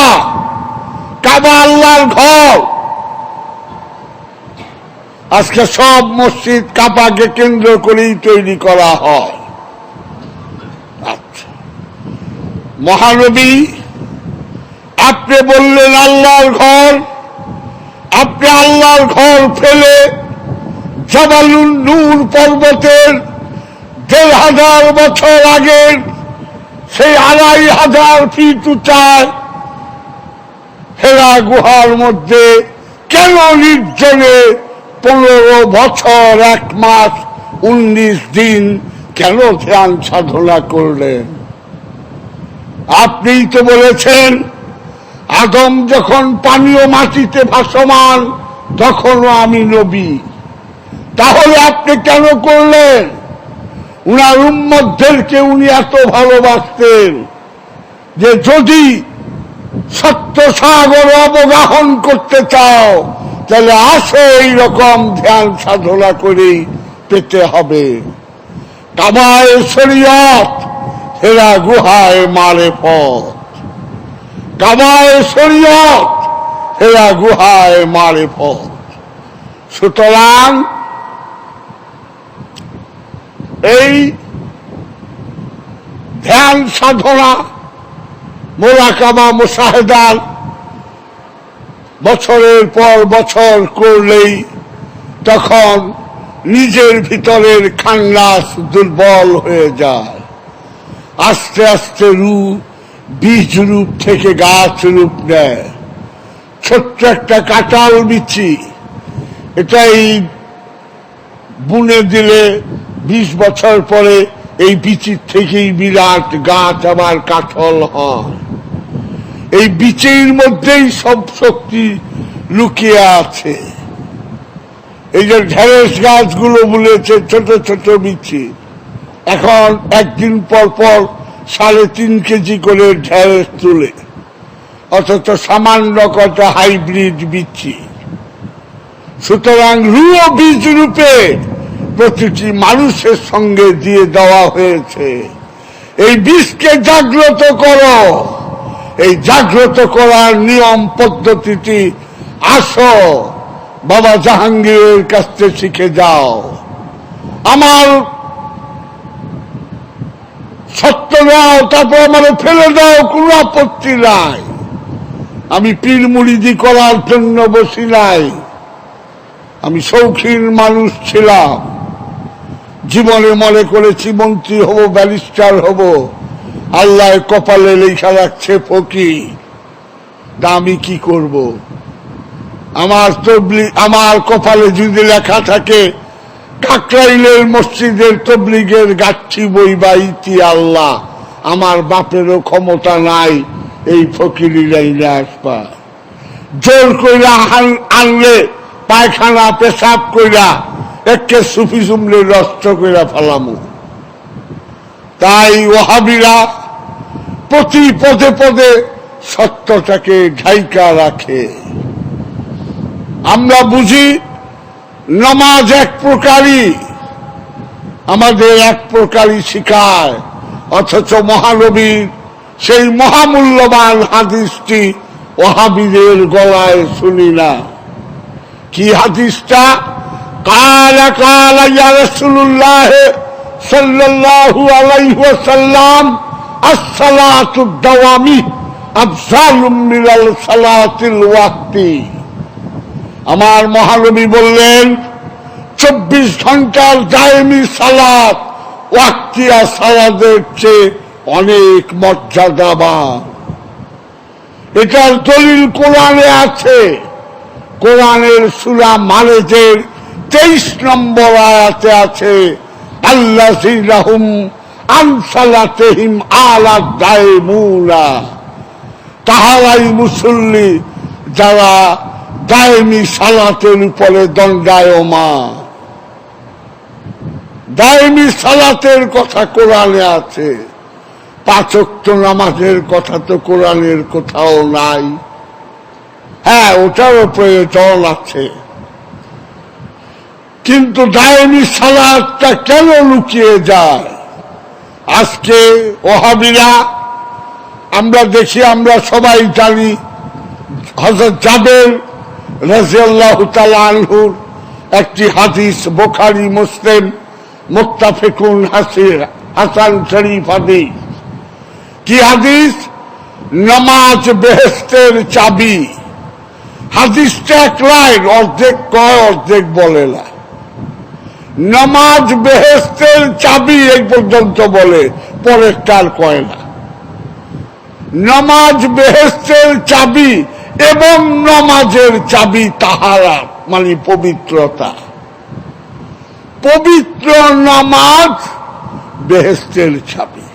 কাবা আল্লাহর ঘর। আজকে সব মসজিদ কাবাকে কেন্দ্র করেই তৈরি করা হয়। আচ্ছা, মহানবী আপনি বললেন আল্লাহর ঘর, আপনি আল্লাহর ঘর ফেলে জাবালুন নূর পর্বতের 1500 বছর আগের সেই 2500 ফিট উঁচায় হেরা গুহার মধ্যে কেন নির্জনে 15 বছর 1 মাস 19 দিন কেন ধ্যান সাধনা করলেন? আপনিই তো বলেছেন আদম যখন পানীয় মাটিতে ভাসমান তখনও আমি নবী। তাহলে আপনি কেন করলেন? উনার উম্মতদেরকে উনি এত ভালোবাসতেন যে যদি সত্য সাগর অবগাহন করতে চাও তাহলে আসো, এইরকম ধ্যান সাধনা করেই পেতে হবে। কাবায় শরীয়ত, হেরা গুহায় মারেফত। কাবায় শরীয়ত, হেরা গুহায় মারেফত। সুতরাং এই ধ্যান সাধনা মোরাকাবা মুশাহেদার বছরের পর বছর করলেই তখন নিজের ভিতরের খান্নাস দুর্বল হয়ে যায়। আস্তে আস্তে বীজ রূপ থেকে গাছ রূপ নেয়। ছোট্ট একটা কাঁঠাল বিচি, এটাই বুনে দিলে 20 বছর পরে এই বিচির থেকেই বিরাট গাছ আবার কাঁঠাল হয়। এই বীজের মধ্যেই সব শক্তি লুকিয়ে আছে। এই যে ঢেঁড়স গাছগুলো বলেছে ছোট ছোট বিচি, এখন একদিন পর পর 3.5 কেজি করে ঢেঁড়স তুলে, অথচ সামান্য কত হাইব্রিড বিচি। সুতরাং বীজ রূপে প্রতিটি মানুষের সঙ্গে দিয়ে দেওয়া হয়েছে। এই বীজকে জাগ্রত করো। এই জাগ্রত করার নিয়ম পদ্ধতিটি আসো বাবা জাহাঙ্গীরের কাছ থেকে শিখে যাও। আমার সত্য দাও, তারপর আমার ফেলে দাও, কোনো আপত্তি নাই। আমি পীর মুরিদি করার জন্য বসি নাই। আমি শৌখিন মানুষ ছিলাম। জীবনে মনে করেছি মন্ত্রী হব, ব্যারিস্টার হব। আল্লাহ কপালে লেখা রাখছে ফকির। তা আমি কি করব? আমার কপালে যদি লেখা থাকে কাকরাইলের মসজিদের তবলিগের গাচ্ছি বইবাইতি, আল্লাহ আমার বাপেরও ক্ষমতা নাই এই ফকিরি লাইনে আসবা। জোর কইরা আনলে পায়খানা পেশাব কইরা একে সুফি জুমলে নষ্ট কইরা ফেলামু। তাই ওহাবিরা প্রতি পদে পদে সত্যটাকে ঢাইকা রাখে। আমরা বুঝি নামাজ এক প্রকারই, আমাদের এক প্রকারই শিখায়, অথচ মহানবীর সেই মহামূল্যবান হাদিসটি ওহাবিদের গলায় শুনি না। কি হাদিসটা? কালা কালা ইয়া রাসূলুল্লাহ সাল্লাল্লাহু আলাইহি ওয়াসাল্লাম, আস-সালাতু দাওয়ামি আফযালুম মিনাল সালাতিল ওয়াক্তি। আমার মহানবী বললেন 24 ঘন্টার দায়েমি সালাত ওয়াক্তিয়া সালাতের চেয়ে অনেক মর্যাদাবান। এটার দলিল কোরআনে আছে। কোরআনের সূরা মারেজের 23 নম্বর আয়াতে আছে, আল্লাযীনা হুম আন সালাতিহিম আলা দায়মুনা। তাহারাই মুসল্লি যারা দায়েমি সালাতের উপরে দণ্ডায়মান। দায়েমি সালাতের কথা কোরআনে আছে, 5 ওয়াক্ত নামাজের কথা তো কোরআনের কোথাও নাই। হ্যাঁ, ওটারও প্রয়োজন আছে, কিন্তু দায়েমি সালাতটা কেন লুকিয়ে যায়? আজকে ওহাবিরা আমরা দেখি, আমরা সবাই জানি, হযরত জাবের রাদিয়াল্লাহু তাআলা আনহুর একটি হাদিস, বুখারী মুসলিম মুত্তাফিকুন হাসান শরীফ হাদিস। কি হাদিস? নামাজ বেহেশতের চাবি। হাদিসটা এক লাইন, অর্ধেক কয় অর্ধেক বলে না। নামাজ বেহেশতের চাবি এই পর্যন্ত বলে, পরেরটার কয় না। নামাজ বেহেশতের চাবি এবং নামাজের চাবি তাহারা, মানে পবিত্রতা। পবিত্র নামাজ বেহেশতের চাবি।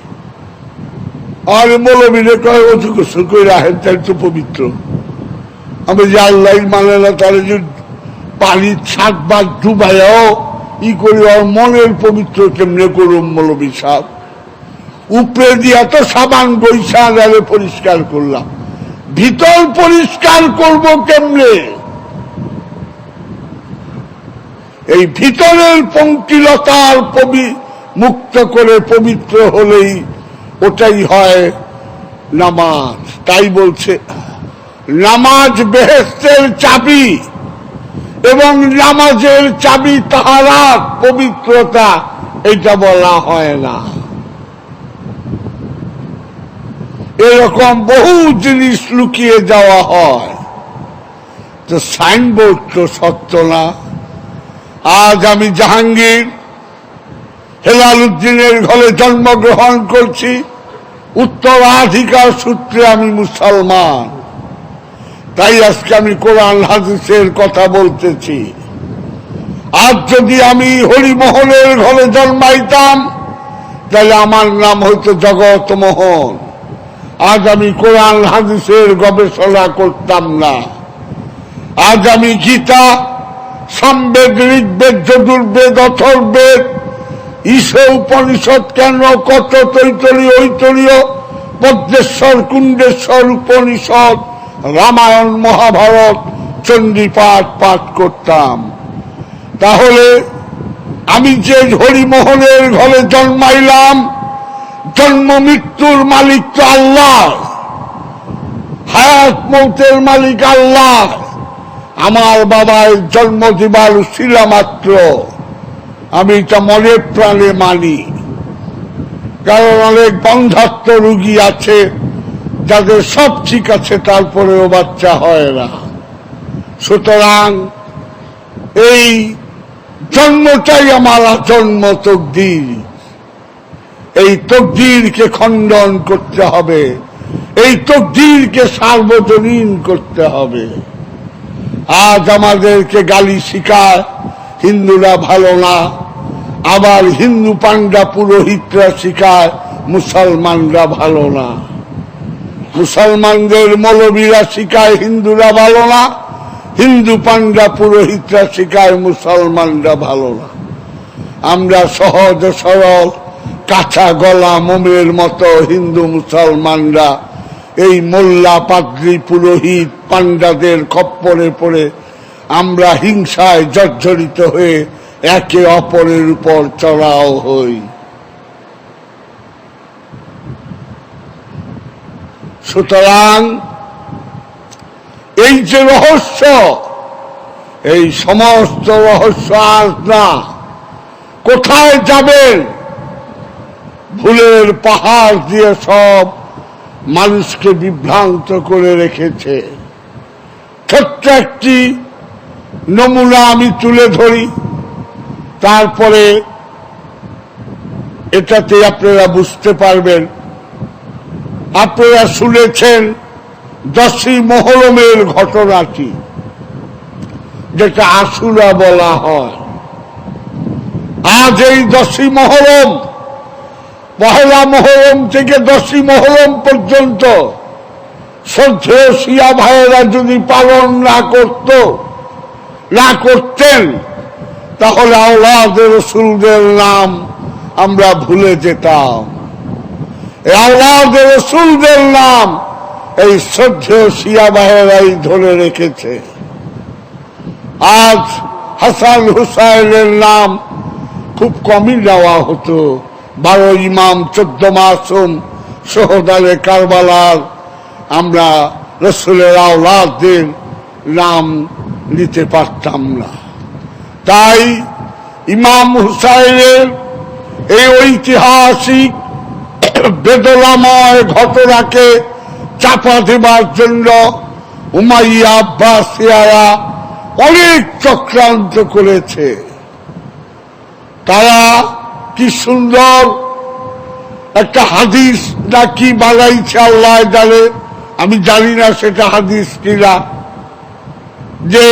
আর মৌলবীরা কয় অজু গোসল করে রাখেন, তাই তো পবিত্র। আমি যে আল্লাহ মানে না, তাহলে যে পানি 7 বার ডুবাইও ই করি, আর মনের পবিত্র কেমনে করুম মৌলবী সাহেব? উপরে দিয়া তো সাবান বৈশা গেলে পরিষ্কার করলাম, ভিতর পরিষ্কার করব কেমনে? এই ভিতরের পঙ্কিলতার মুক্ত করে পবিত্র হলেই ওটাই হয় নামাজ। তাই বলছে নামাজ বেহেশতের চাবি এবং নামাজের চাবি তাহারাত পবিত্রতা, এটা বলা হয় না। এরকম বহু জিনিস লুকিয়ে যাওয়া হয়। তো সাইনবোর্ড তো সত্য না। আজ আমি জাহাঙ্গীর হেলাল উদ্দিনের ঘরে জন্মগ্রহণ করছি, উত্তরাধিকার সূত্রে আমি মুসলমান, তাই আজকে আমি কোরআন হাদিসের কথা বলতেছি। আজ যদি আমি হরিমোহনের ঘরে জন্মাইতাম তাহলে আমার নাম হইতো জগৎ মোহন। আজ আমি কোরআন হাদিসের গবেষণা করতাম না। আজ আমি গীতা, সামবেদ, ঋগ্বেদ, যজুর্বেদ, অথর্বেদ, ঈশ উপনিষদ, কেন কত তৈতরীয়, ঐতরীয়, পদ্মেশ্বর, কুণ্ডেশ্বর উপনিষদ, রামায়ণ, মহাভারত, চণ্ডীপাঠ পাঠ করতাম। তাহলে আমি যে হরিমোহনের ঘরে জন্মাইলাম, জন্ম মৃত্যুর মালিক তো আল্লাহ, হায়াত মৌতের মালিক আল্লাহ। আমার বাবার জন্ম দিবার ছিল মাত্র, আমি এটা মনে প্রাণে মানি। কারণ অনেক বন্ধাত্ম রোগী আছে যাদের সব ঠিক আছে, তারপরেও বাচ্চা হয় না। সুতরাং এই জন্মটাই আমার জন্ম তকদির। এই তকদিরকে খণ্ডন করতে হবে, এই তকদিরকে সার্বজনীন করতে হবে। আজ আমাদেরকে গালি শিখায় হিন্দুরা ভালো না, আবার হিন্দু পান্ডা পুরোহিতরা শিখায় মুসলমানরা ভালো না। মুসলমানদের মৌলবীরা শিখায় হিন্দুরা ভালো না, হিন্দু পান্ডা পুরোহিতরা শিখায় মুসলমানরা ভালো না। আমরা সহজ সরল কাঁচা গলা মোমের মতো হিন্দু মুসলমানরা এই মোল্লা, পাদ্রী, পুরোহিত, পান্ডাদের খপ্পরে পড়ে আমরা হিংসায় জর্জরিত হয়ে একে অপরের উপর চড়াও হই। সুতরাং এই যে রহস্য, এই সমস্ত রহস্য আজ না, কোথায় যাবেন? ভুলের পাহাড় দিয়ে সব মানুষকে বিভ্রান্ত করে রেখেছে। ছোট্ট একটি নমুনা আমি তুলে ধরি, তারপরে এটাতে আপনারা বুঝতে পারবেন। আপনারা শুনেছেন 10ই মুহররমের ঘটনাটি, যেটা আশুরা বলা হয়। আজ এই 10ই মুহররম, পহেলা মুহররম থেকে 10ই মুহররম পর্যন্ত শ্রদ্ধেয় শিয়া ভাইয়েরা যদি পালন না করতেন তাহলে আওলাদে রসুলদের নাম আমরা ভুলে যেতাম। এই আওলাদে রসুলদের নাম এই শ্রদ্ধেয় শিয়া ভাইয়েরাই ধরে রেখেছে। আজ হাসান হুসাইনের নাম খুব কমই নেওয়া হতো। 12 ইমাম, 14 মাসুম, শহীদে কারবালার আমরা রসুলের আওলাদদের নাম নিতে পারতাম না। তাই ইমাম হুসাইনের এই ঐতিহাসিক বেদনাময় ঘটনাকে চাপা দেবার জন্য উমাইয়া আব্বাসিয়ারা অনেক চক্রান্ত করেছে। তারা কি সুন্দর একটা হাদিস নাকি বানাইছে, আল্লাহ জানে, আমি জানি না সেটা হাদিস কিনা, যে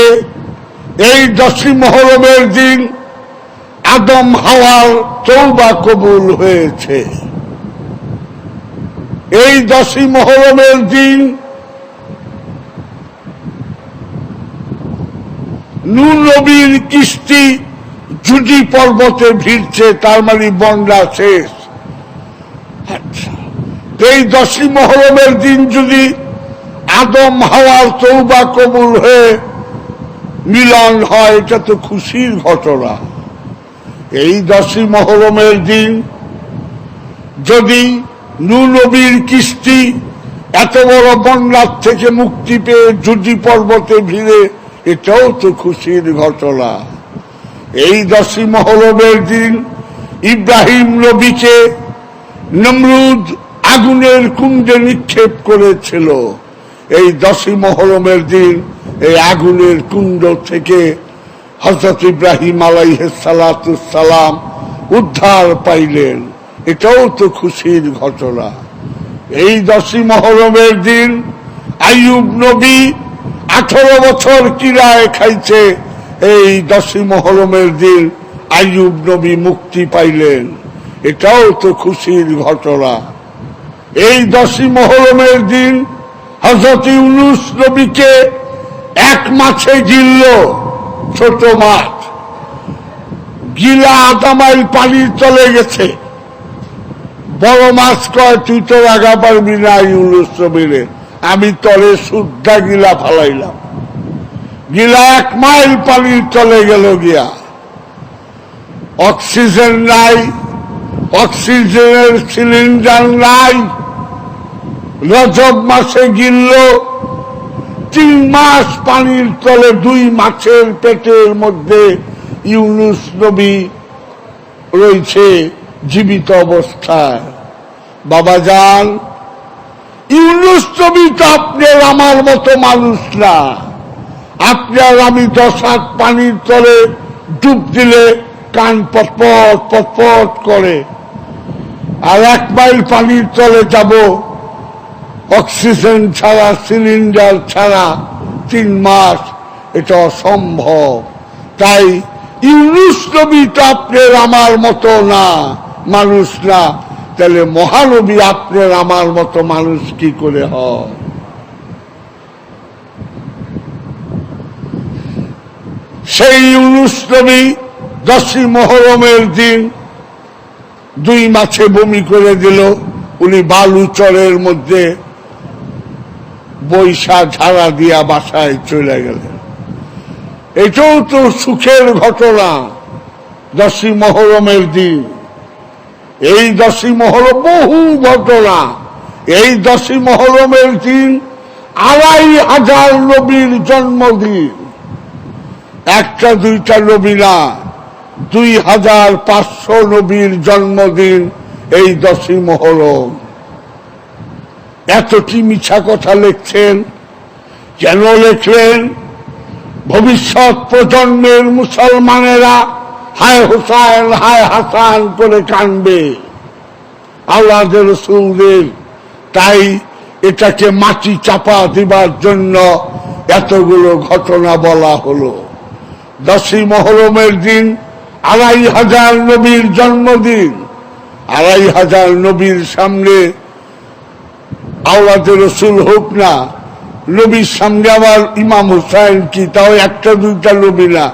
এই 10ই মুহররমের দিন আদম হাওয়ার তওবা কবুল হয়েছে। এই 10ই মুহররমের দিন নূহ নবীর কিস্তি জুজি পর্বতে ভিড়ছে, তার মানে বন্যা শেষ। আচ্ছা, এই 10ই মুহররমের দিন যদি আদম হাওয়ার তওবা কবুল হয়ে মিলন হয়, এটা তো খুশির ঘটনা। এই 10ই মুহররমের দিন যদি নূহ নবীর কিস্তি এত বড় বন্যার থেকে মুক্তি পেয়ে জুজি পর্বতে ভিড়ে এটাও তো খুশির ঘটনা। এই 10ই মুহররমের দিন ইব্রাহিম নবীকে নমরুদ আগুনের কুণ্ডে নিক্ষেপ করেছিল। এই 10ই মুহররমের দিন এই আগুনের কুণ্ড থেকে হযরত ইব্রাহিম আলাইহিস সালাতুস সালাম উদ্ধার পাইলেন। এটাও তো খুশির ঘটনা। এই 10ই মুহররমের দিন আইয়ুব নবী 18 বছর কিরায় খাইছে। এই 10ই মুহররমের দিন আইয়ুব নবী মুক্তি পাইলেন। এটাও তো খুশির ঘটনা। এই 10ই মুহররমের দিন হযরত ইউনূস নবীকে এক মাছে গিলল, ছোট মাছ গিলা আধা মাইল পানির তলে গেছে। বড় মাছ কয় তুই তো আগা পারবি না ইউনূস নবীরে, আমি তলে শুদ্ধা গিলা ফালাইলাম। গিলা 1 মাইল পানির তলে গেল গিয়া। অক্সিজেন নাই, অক্সিজেনের সিলিন্ডার নাই। রজব মাসে গিলল, 3 মাস পানির তলে 2 মাছের পেটের মধ্যে ইউনূস নবী রয়েছে জীবিত অবস্থায়। বাবাজান, ইউনূস নবী তো আপনার আমার মতো মানুষ না। আপনার আমি 10 হাত পানির তলে ডুব দিলে কান পটপট পটপট করে, আর 1 মাইল পানির তলে যাব অক্সিজেন ছাড়া, সিলিন্ডার ছাড়া 3 মাস, এটা অসম্ভব। তাই ইউনূস নবী তো আপনার আমার মতো না, মানুষ না। তাহলে মহানবী আপনার আমার মতো মানুষ কি করে হয়? সেই ইউনূস নবী 10ই মুহররমের দিন 2 মাছে বমি করে দিল। উনি বালুচরের মধ্যে বৈশা ঝাড়া দিয়া বাসায় চলে গেলেন। এটাও তো সুখের ঘটনা। 10ই মুহররমের দিন, এই 10ই মুহররম বহু ঘটনা। এই 10ই মুহররমের দিন 2500 নবীর জন্মদিন। 1টা 2টা নবী না, 2500 নবীর জন্মদিন এই 10ই মুহররম। এত কি মিছা কথা লিখছেন? কেন লিখলেন? ভবিষ্যৎ প্রজন্মের মুসলমানেরা হায় হুসাইন হায় হাসান করে কানবে আল্লাহর রাসূলদের। তাই এটাকে মাটি চাপা দিবার জন্য এতগুলো ঘটনা বলা হলো। 10ই মুহররমের দিন 2500 নবীর জন্মদিন। 2500 নবীর সামনে আওলাদের রাসূল হোক না, নবীর সামনে আবার ইমাম হুসাইন কি, তাও 1টা 2টা নবী না,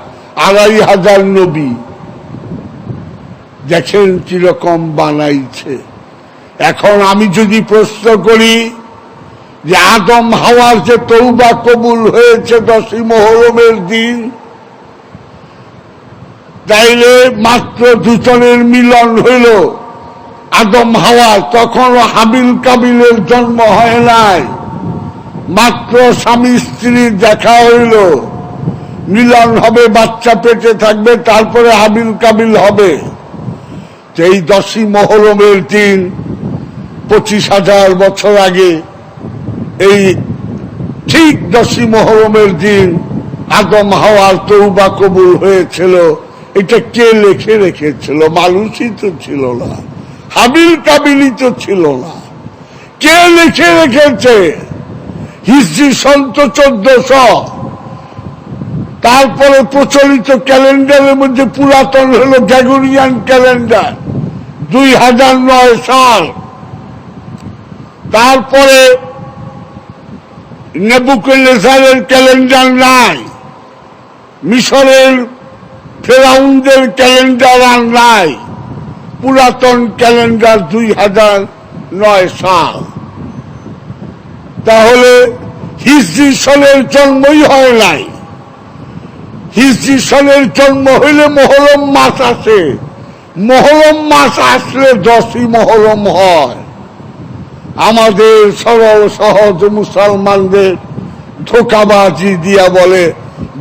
2500 নবী। দেখেন কিরকম বানাইছে। এখন আমি যদি প্রশ্ন করি যে আদম হাওয়ার যে তওবা কবুল হয়েছে 10ই মুহররমের দিন, তাইলে মাত্র 2 জনের মিলন হইল আদম হাওয়া, তখনও হাবিল কাবিলের জন্ম হয় নাই। মাত্র স্বামী স্ত্রীর দেখা হইল, মিলন হবে, বাচ্চা পেটে থাকবে, তারপরে হাবিল কাবিল হবে। এই 10ই মুহররমের দিন 25,000 বছর আগে, এই ঠিক 10ই মুহররমের দিন আদম হাওয়ার তওবা কবুল হয়েছিল। এটা কে লিখে রেখেছিল? মানুষই তো ছিল না, হাবিল কাবিলই তো ছিল না। কে লিখে রেখেছে? হিজরি সন 1400। তারপরে প্রচলিত ক্যালেন্ডারের মধ্যে পুরাতন হলো গ্রেগরিয়ান ক্যালেন্ডার, 2009 সাল। তারপরে নেবুকদনেছারের ক্যালেন্ডার নাই, মিশরের ফেরাউনদের ক্যালেন্ডার আর নাই। পুরাতন ক্যালেন্ডার 2009 সাল। তাহলে হিজরি সনের জন্মই হয় নাই। হিজরি সনের জন্ম হইলে মুহররম মাস আসে, মুহররম মাস আসলে 10ই মুহররম হয়। আমাদের সরল সহজ মুসলমানদের ধোকাবাজি দিয়া বলে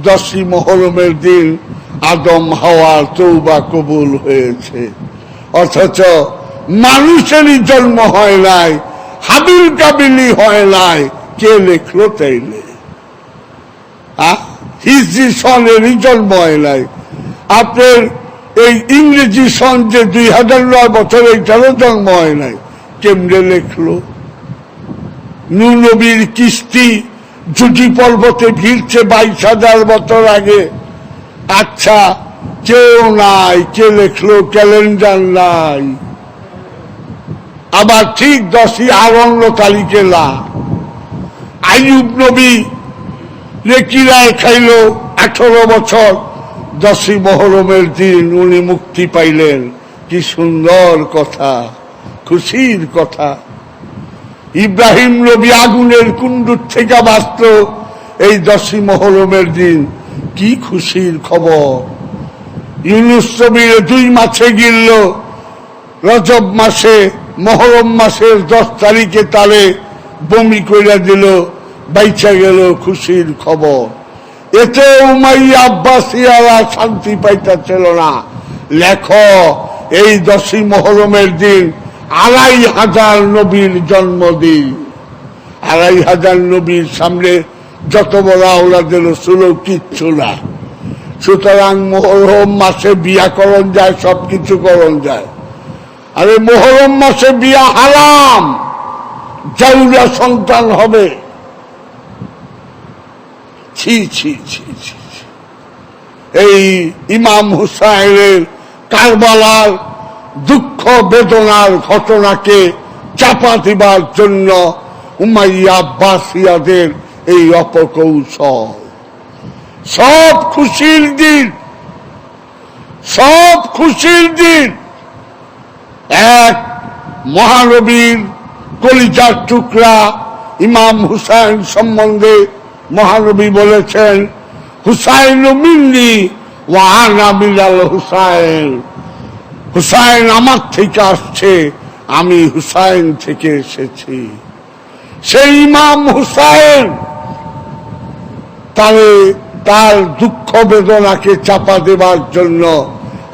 10ই মুহররমের দিন আদম হাওয়ার তওবা কবুল হয়েছে, অথচ মানুষেরই জন্ম হয় নাই, হাবিল কাবিলই হয় নাই। কে লিখলো তাইলে? হিজরি সনেরই জন্ম হয় নাই। আপনার এই ইংরেজি সন যে 2009 বছর, এইটারও জন্ম হয় নাই। কেমনে লিখলো? নূহ নবীর কিস্তি জুটি পর্বতে ভিড়ছে 22,000 বছর আগে। আচ্ছা, কেউ নাই, কে লিখলো? ক্যালেন্ডার নাই। আবার ঠিক 10ই আরণ্য তারিখে আইয়ুব নবী রেকিরায় খাইল 18 বছর, 10ই মুহররমের দিন উনি মুক্তি পাইলেন। কি সুন্দর কথা, খুশির কথা। ইব্রাহিম নবী আগুনের কুণ্ডুর থেকে বাঁচল এই 10ই মুহররমের দিন। কি খুশির খবর। ইউনুস নবীর 2 মাছে গিলল রজব মাসে, মুহররম মাসের 10 তারিখে তারে বমি কইরা দিল, বাইচা গেল। খুশির খবর। এতে উমাইয়া আব্বাসিয়ারা শান্তি পাইতেছিল না। লেখো, এই 10ই মুহররমের দিন 2,500 নবীর জন্মদিন। 2,500 নবীর সামনে যত বড় আওলাদে রাসূল কিচ্ছু না। সুতরাং মুহররম মাসে বিয়া করণ যায়, সবকিছু করণ যায়। আরে মুহররম মাসে বিয়া হারাম, জাউরা সন্তান হবে। ছি ছি ছি ছি। এই ইমাম হুসাইনের কারবালার দুঃখ বেদনার ঘটনাকে চাপা দিবার জন্য উমাইয়া আব্বাসিয়াদের এই অপকৌশল। সব খুশির দিন, সব খুশির দিন। এক মহানবীর কলিজার টুকরা ইমাম হুসাইন সম্বন্ধে মহানবী বলেছেন, হুসাইন মিন্নি ওয়া আনা মিনাল হুসাইন। হুসাইন আমার থেকে আসছে, আমি হুসাইন থেকে এসেছি। সেই ইমাম হুসাইন তার দুঃখ বেদনাকে চাপা দেবার জন্য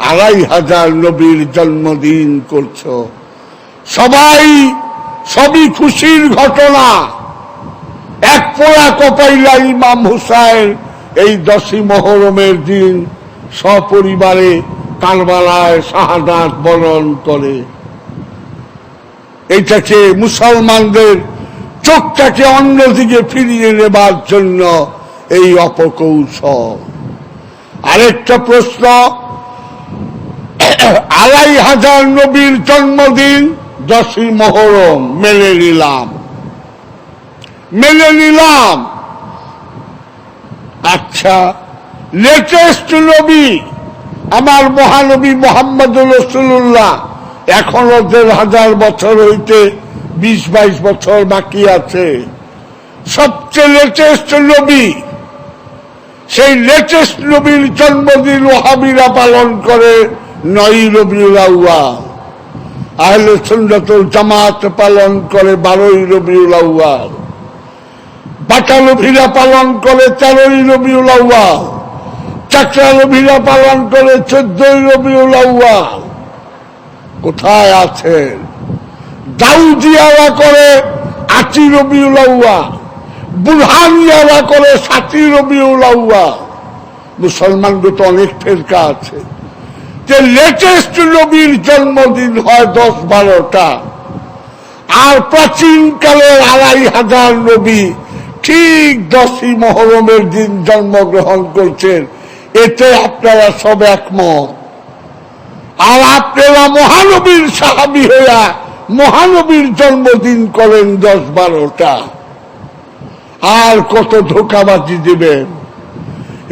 2,500 নবীর জন্মদিন করছ। সবই খুশির ঘটনা। এক পোড়া কপাইলা ইমাম হুসাইন এই 10ই মুহররমের দিন সপরিবারে কারবালায় শাহাদাত বরণ করে। এইটাকে মুসলমানদের চোখটাকে অন্যদিকে ফিরিয়ে নেবার জন্য এই অপকৌশল। আরেকটা প্রশ্ন, 2,500 নবীর জন্মদিন 10ই মুহররম মেনে নিলাম। আচ্ছা, লেটেস্ট নবী আমার মহানবী মুহাম্মদুর রাসূলুল্লাহ, এখনো 1,500 বছর হইতে 20-22 বছর বাকি আছে। সবচেয়ে লেটেস্ট নবী, সেই লেটেস্ট নবীর জন্মদিন ওয়াহাবিরা পালন করে 9ই রবিউল আউয়াল। আহলে সুন্নাত ওয়াল জামাত পালন করে 12ই রবিউল আউয়াল। বাটালভিরা পালন করে 13ই রবিউল আউয়াল। চাকরালভিরা পালন করে 14ই রবিউল আউয়াল। কোথায় আছেন? দাউদিয়ারা করে 8ই রবিউল আউয়াল, বুরহানিয়ারা করে 7ই রবিউল আউয়াল। মুসলমানদের তো অনেক ফেরকা আছে। যে লেটেস্ট নবীর জন্মদিন হয় 10-12টা, আর প্রাচীনকালের 2,500 নবী ঠিক 10ই মুহররমের দিন জন্মগ্রহণ করছেন। এতে আপনারা সব একমত। আর আপনারা মহানবীর সাহাবী হইয়া মহানবীর জন্মদিন করেন 10-12টা। আর কত ধোঁকাবাজি দিবেন?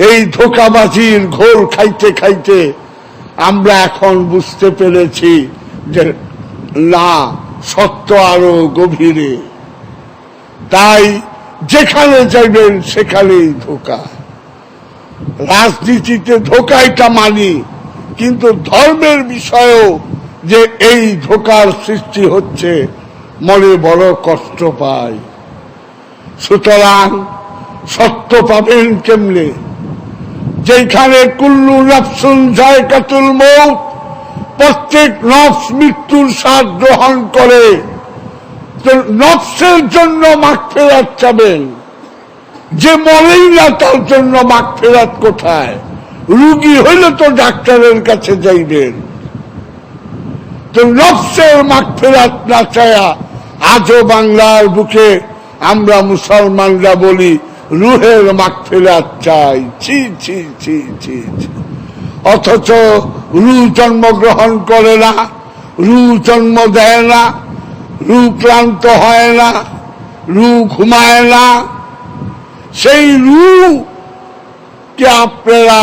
এই ধোঁকাবাজির ঘোল খাইতে খাইতে আমরা এখন বুঝতে পেরেছি যে না, সত্য আরো গভীরে। তাই যেখানে যাইবেন সেখানেই ধোঁকা। রাজনীতিতে ধোঁকাইটা মানি, কিন্তু ধর্মের বিষয়েও যে এই ধোঁকার সৃষ্টি হচ্ছে, মনে বড় কষ্ট পায়। সুতরাং সত্য পাবেন কেমনে? যেখানে কুল্লু নাফসুন যায়কাতুল মউত, প্রত্যেক নফস মৃত্যুর স্বাদ গ্রহণ করে, তো নফসের জন্য মাগফিরাত চাবেন। যে মরেই না তার জন্য মাগফিরাত কোথায়? রুগী হইলে তো ডাক্তারের কাছে যাইবেন। তো নফসের মাগফিরাত না চায়া আজও বাংলার বুকে আমরা মুসলমানরা বলি রুহের মাগফিরাত চাই। ছি ছি ছি ছি ছি। অথচ রুহ জন্মগ্রহণ করে না, রুহ জন্ম দেয় না, রুহ ক্লান্ত হয় না, রুহ ঘুমায় না। সেই রুহ কে আপনারা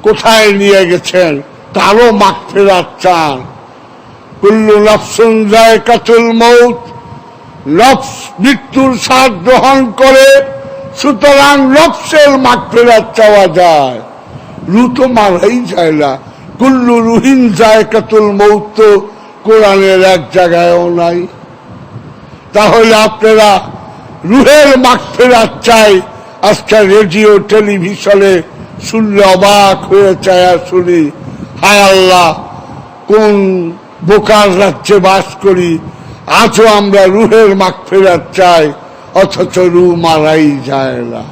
কোথায় নিয়ে গেছেন? তারও মাগফিরাত চান। কুল্লু নাফসুন যায়কাতুল মউত, নফস মৃত্যুর স্বাদ গ্রহণ করে, সুতরাং নফসের মাগফিরাত চাওয়া যায়। রুহ তো মারাই যায় না। কুল্লু রুহিন যায়কাতুল মউত তো কোরআনের এক জায়গায়ও নাই। তাহলে আপনারা রুহের মাগফিরাত চাই। আজকে রেডিও টেলিভিশনে শুনলে অবাক হয়ে চায়া শুনি, হায় আল্লাহ, কোন বোকার রাজ্যে বাস করি, আজও আমরা রুহের মাগফিরাত চাই, অথচ রুহ মারাই যায় না।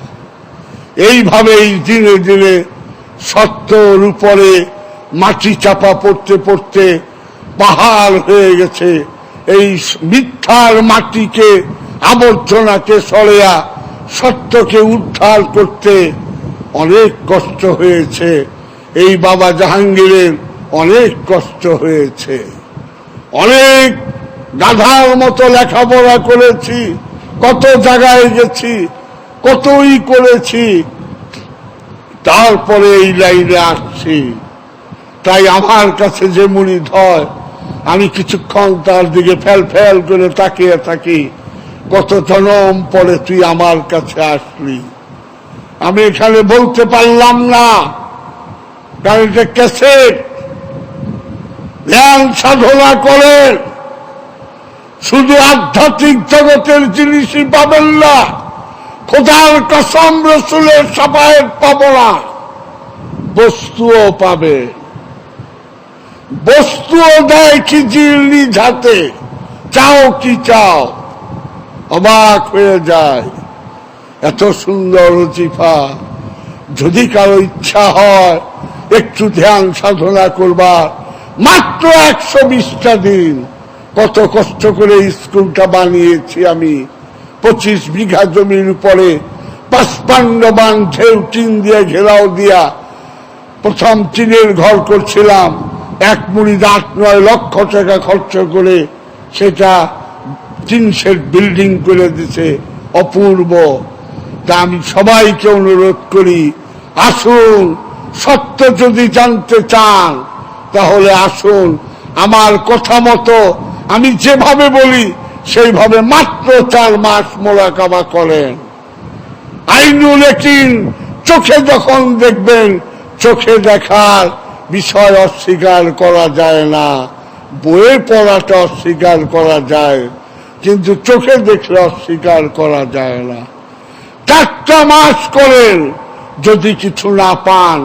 এইভাবেই দিনে দিনে সত্যর উপরে মাটি চাপা পড়তে পড়তে পাহাড় হয়ে গেছে। এই মিথ্যার মাটিকে, আবর্জনাকে সরিয়া সত্যকে উদ্ধার করতে অনেক কষ্ট হয়েছে। এই বাবা জাহাঙ্গীরের অনেক কষ্ট হয়েছে। অনেক গাধার মতো লেখাপড়া করেছি, কত জায়গায় গেছি, কতই করেছি, তারপরে এই লাইনে আসছি। তাই আমার কাছে যে মুরিদ হয়, আমি কিছুক্ষণ তার দিকে ফেল ফেল করে তাকিয়ে থাকি, কত জনম পরে তুই আমার কাছে আসলি। আমি এখানে বলতে পারলাম না, কারণ এটা ক্যাসেট। ধ্যান সাধনা করেন, শুধু আধ্যাত্মিক জগতের জিনিসই পাবেন না, খোদার কসম রসুলের শাফায়েত পাব না, বস্তুও পাবে। বস্তুও দেয় খিজির নিজ হাতে, চাও কি চাও, অবাক হয়ে যায়। এত সুন্দর ওজিফা, যদি কারো ইচ্ছা হয় একটু ধ্যান সাধনা করবার, মাত্র 120টা দিন। কত কষ্ট করে স্কুলটা বানিয়েছি আমি, 25 বিঘা জমির উপরে 55 বান ঢেউ টিন দিয়ে ঘেরাও দিয়া প্রথম টিনের ঘর করছিলাম। 1 মুড়ি 8-9 লক্ষ টাকা খরচ করে সেটা 3 শেড বিল্ডিং করে দিছে, অপূর্ব। তা আমি সবাইকে অনুরোধ করি, আসুন, সত্য যদি জানতে চান তাহলে আসুন, আমার কথা মতো আমি যেভাবে বলি সেইভাবে মাত্র 4 মাস মোরাকাবা করেন। আইনুল ইয়াকিন চোখে যখন দেখবেন, চোখে দেখার বিষয় অস্বীকার করা যায় না, বইয়ে পড়াটা অস্বীকার করা যায়, কিন্তু চোখে দেখলে অস্বীকার করা যায় না। 4টা মাস করেন, যদি কিছু না পান,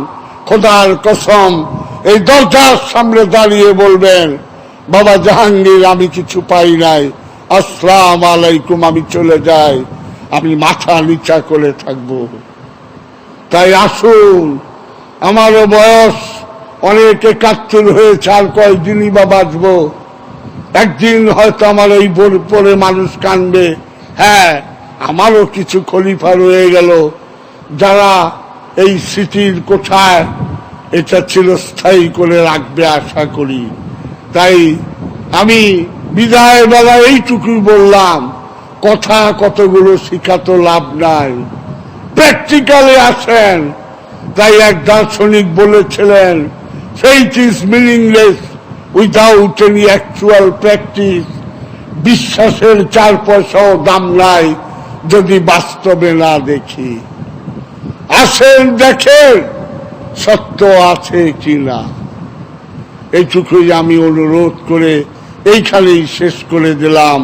খোদার কসম এই দরজার সামনে দাঁড়িয়ে বলবেন, বাবা জাহাঙ্গীর আমি কিছু পাই নাই, আসসালামু আলাইকুম, আমি চলে যাই, আমি মাথা নিচা করে থাকবো। তাই আসুন, আমারও বয়স অনেক 71 হয়েছে, আর কয়েকদিনই বা বাঁচবো। একদিন হয়তো আমার এই পরে মানুষ কানবে, হ্যাঁ আমারও কিছু খলিফা রয়ে গেল, যারা এই স্মৃতির কোঠায় এটা চিরস্থায়ী করে রাখবে আশা করি। তাই আমি বিদায় বেলা এইটুকুই বললাম, কথা কতগুলো শিখাতো লাভ নাই, প্র্যাকটিক্যালে আসেন। তাই এক দার্শনিক বলেছিলেন, faith is meaningless without any actual practice. বিশ্বাসের 4 পয়সাও দাম নাই যদি বাস্তবে না দেখি। আসেন, দেখেন সত্য আছে কিনা। এইটুকুই আমি অনুরোধ করে এইখানেই শেষ করে দিলাম।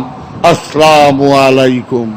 আসসালামু আলাইকুম।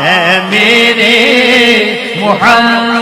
है मेरे मुहम्मद